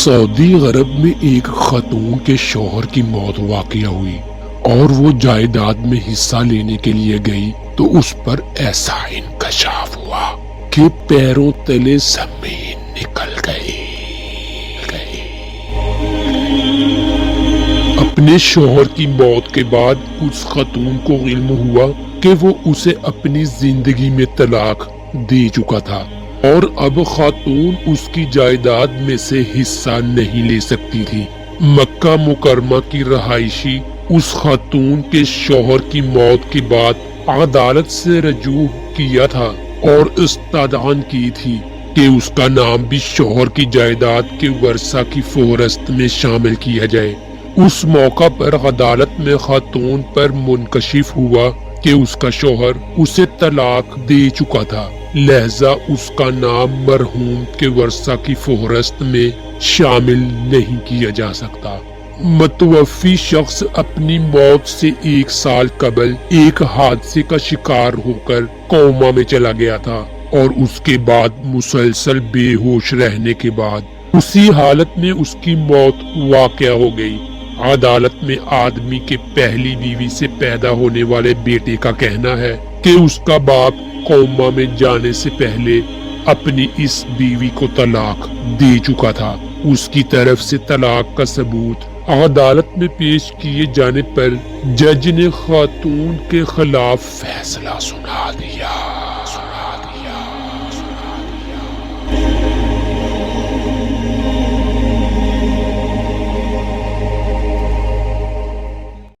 سعودی عرب میں ایک خاتون کے شوہر کی موت واقع ہوئی اور وہ جائیداد میں حصہ لینے کے لیے گئی تو اس پر ایسا انکشاف ہوا کہ پیروں تلے زمین نکل گئی۔ اپنے شوہر کی موت کے بعد اس خاتون کو علم ہوا کہ وہ اسے اپنی زندگی میں طلاق دے چکا تھا اور اب خاتون اس کی جائیداد میں سے حصہ نہیں لے سکتی تھی۔ مکہ مکرمہ کی رہائشی اس خاتون کے شوہر کی موت کے بعد عدالت سے رجوع کیا تھا اور استدعا کی تھی کہ اس کا نام بھی شوہر کی جائیداد کے ورثہ کی فہرست میں شامل کیا جائے۔ اس موقع پر عدالت میں خاتون پر منکشف ہوا کہ اس کا شوہر اسے طلاق دے چکا تھا، لہذا اس کا نام مرحوم کے ورثہ کی فہرست میں شامل نہیں کیا جا سکتا۔ متوفی شخص اپنی موت سے 1 سال قبل ایک حادثے کا شکار ہو کر کوما میں چلا گیا تھا اور اس کے بعد مسلسل بے ہوش رہنے کے بعد اسی حالت میں اس کی موت واقع ہو گئی۔ عدالت میں آدمی کے پہلی بیوی سے پیدا ہونے والے بیٹے کا کہنا ہے کہ اس کا باپ کوما میں جانے سے پہلے اپنی اس بیوی کو طلاق دے چکا تھا۔ اس کی طرف سے طلاق کا ثبوت عدالت میں پیش کیے جانے پر جج نے خاتون کے خلاف فیصلہ سنا دیا۔